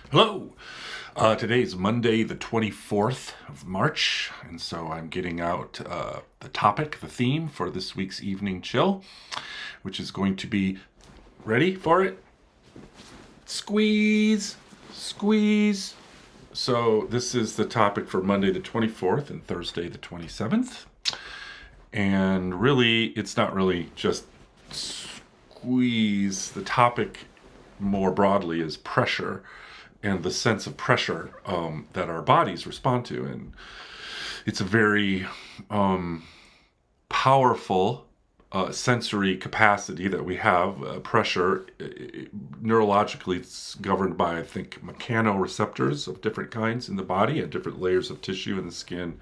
Hello! Today is Monday, the 24th of March, and so I'm getting out the topic, the theme for this week's evening chill, which is going to be ready for it? Squeeze! Squeeze! So, this is the topic for Monday, the 24th, and Thursday, the 27th. And really, it's not really just squeeze. The topic more broadly is pressure and the sense of pressure that our bodies respond to. And it's a very powerful sensory capacity that we have. Pressure, neurologically, it's governed by, I think, mechanoreceptors of different kinds in the body and different layers of tissue in the skin.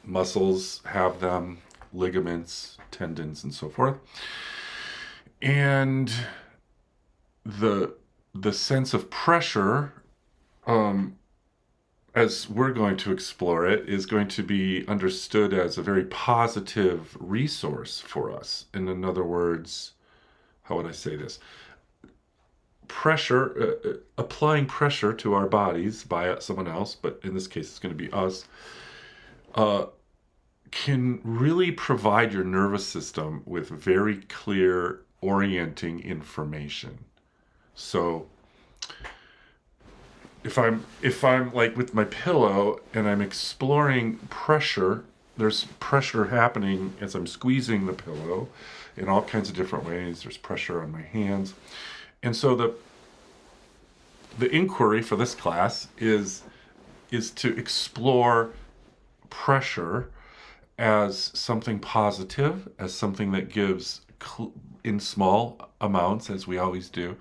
Muscles have them, ligaments, tendons, and so forth. And the sense of pressure, as we're going to explore it, is going to be understood as a very positive resource for us. And in other words, how would I say this? Pressure, applying pressure to our bodies by someone else, but in this case it's going to be us, can really provide your nervous system with very clear orienting information. So if I'm like with my pillow and I'm exploring pressure, there's pressure happening as I'm squeezing the pillow in all kinds of different ways. There's pressure on my hands. And so the inquiry for this class is to explore pressure as something positive, as something that gives in small amounts, as we always do,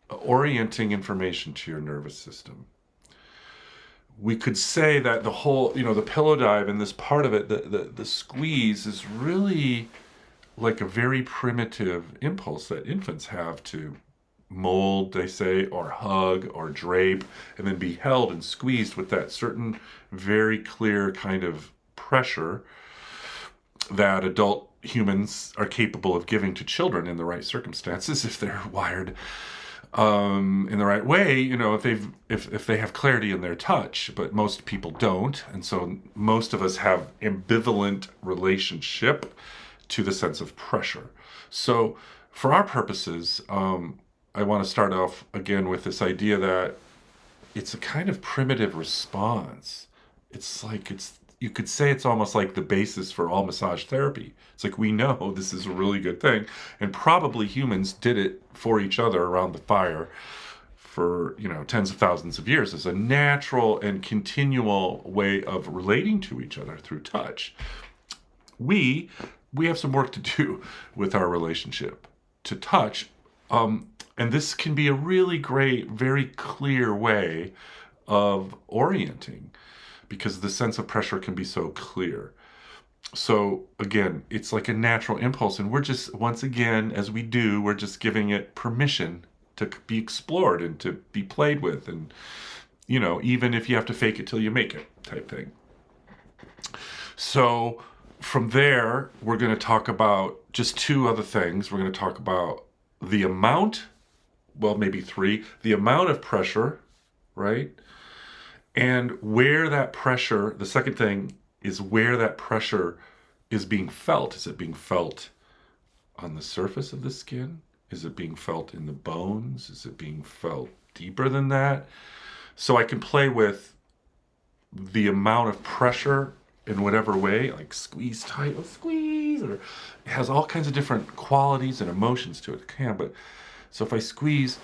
orienting information to your nervous system. We could say that the whole, the pillow dive and this part of it, the squeeze is really like a very primitive impulse that infants have to mold, they say, or hug or drape, and then be held and squeezed with that certain very clear kind of pressure that adult humans are capable of giving to children in the right circumstances if they're wired in the right way, if they have clarity in their touch, but most people don't, and so most of us have ambivalent relationship to the sense of pressure. So, for our purposes, I want to start off again with this idea that it's a kind of primitive response. It's like you could say it's almost like the basis for all massage therapy. It's like we know this is a really good thing, and probably humans did it for each other around the fire for tens of thousands of years as a natural and continual way of relating to each other through touch. We have some work to do with our relationship to touch, and this can be a really great, very clear way of orienting, because the sense of pressure can be so clear. So again, it's like a natural impulse, and we're just, once again, as we do, we're just giving it permission to be explored and to be played with, and even if you have to fake it till you make it type thing. So from there, we're going to talk about just two other things. We're going to talk about the amount, well, maybe three, the amount of pressure, right? And where that pressure, the second thing is where that pressure is being felt. Is it being felt on the surface of the skin? Is it being felt in the bones? Is it being felt deeper than that? So I can play with the amount of pressure in whatever way, like squeeze tight, squeeze, or it has all kinds of different qualities and emotions to it. It can, but so if I squeeze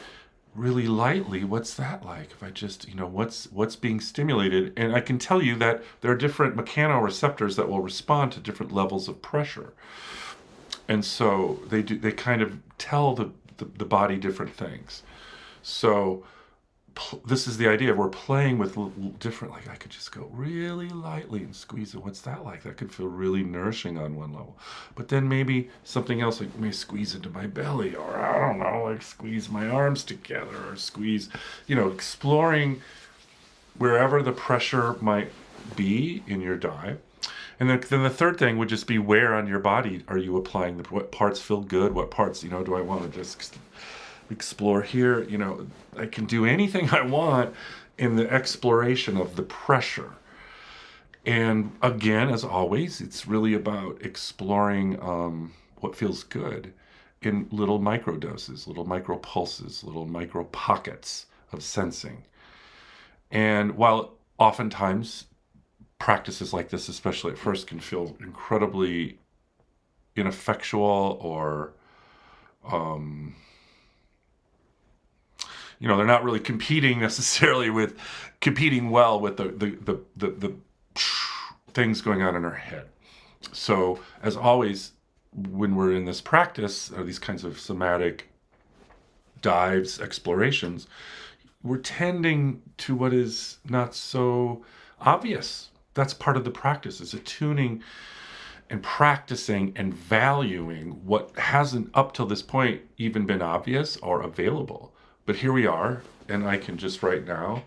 really lightly, what's that like? If I just, what's being stimulated? And I can tell you that there are different mechanoreceptors that will respond to different levels of pressure. And so they kind of tell the body different things. So this is the idea. We're playing with different, like I could just go really lightly and squeeze it. What's that like? That could feel really nourishing on one level. But then maybe something else, like may squeeze into my belly, or I don't know, like squeeze my arms together, or squeeze, exploring wherever the pressure might be in your dive. And then the third thing would just be where on your body are you applying what parts feel good, what parts, do I want to just explore here. You know, I can do anything I want in the exploration of the pressure. And again, as always, it's really about exploring what feels good in little micro doses, little micro pulses, little micro pockets of sensing. And while oftentimes practices like this, especially at first, can feel incredibly ineffectual or they're not really competing necessarily with competing well with the things going on in our head. So as always, when we're in this practice or these kinds of somatic dives, explorations, we're tending to what is not so obvious. That's part of the practice, is attuning and practicing and valuing what hasn't up till this point even been obvious or available. But here we are, and I can just right now,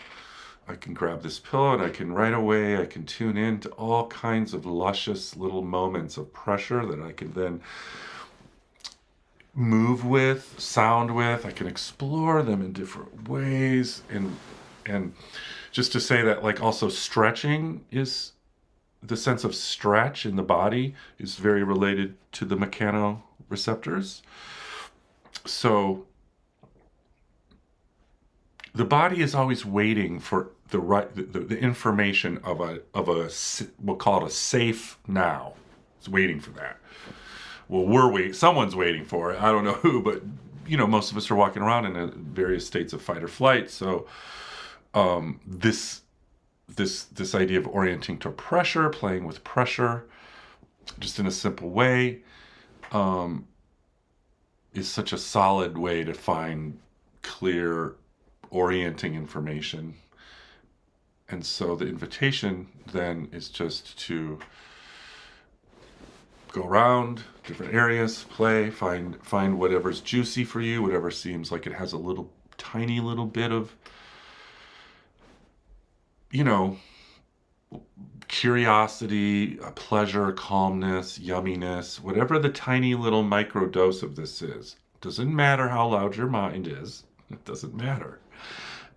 I can grab this pillow and I can right away, I can tune in to all kinds of luscious little moments of pressure that I can then move with, sound with. I can explore them in different ways. And just to say that, like, also stretching is, the sense of stretch in the body is very related to the mechanoreceptors. So the body is always waiting for the information of a we'll call it a safe now. It's waiting for that. Well, someone's waiting for it. I don't know who, but most of us are walking around in various states of fight or flight. So this idea of orienting to pressure, playing with pressure, just in a simple way, is such a solid way to find clear orienting information. And so the invitation then is just to go around different areas, play, find whatever's juicy for you, whatever seems like it has a little tiny little bit of curiosity, pleasure, calmness, yumminess, whatever the tiny little micro dose of this is. Doesn't matter how loud your mind is. It doesn't matter.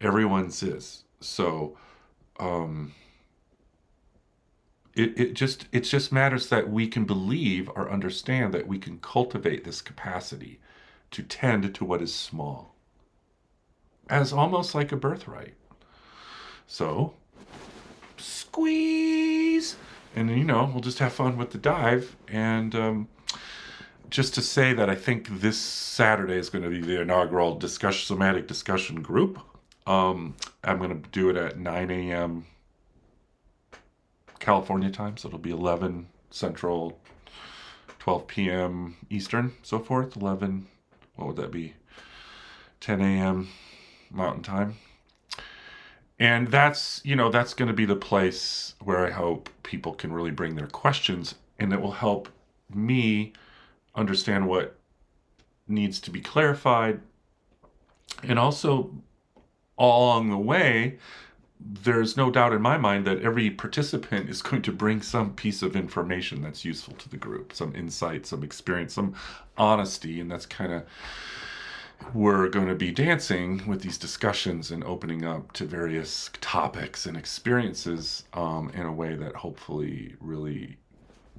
Everyone's is. So it just matters that we can believe or understand that we can cultivate this capacity to tend to what is small as almost like a birthright. So squeeze, and we'll just have fun with the dive. And just to say that I think this Saturday is going to be the inaugural somatic discussion group. I'm going to do it at 9 a.m. California time, so it'll be 11 Central, 12 p.m. Eastern, so forth. 11, what would that be? 10 a.m. Mountain time. And that's going to be the place where I hope people can really bring their questions, and it will help me understand what needs to be clarified. And also, all along the way, there's no doubt in my mind that every participant is going to bring some piece of information that's useful to the group, some insight, some experience, some honesty. And that's kind of, we're going to be dancing with these discussions and opening up to various topics and experiences in a way that hopefully really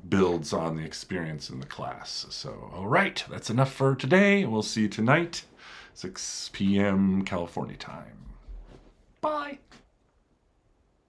builds on the experience in the class. So, all right, that's enough for today. We'll see you tonight, 6 p.m. California time. Bye.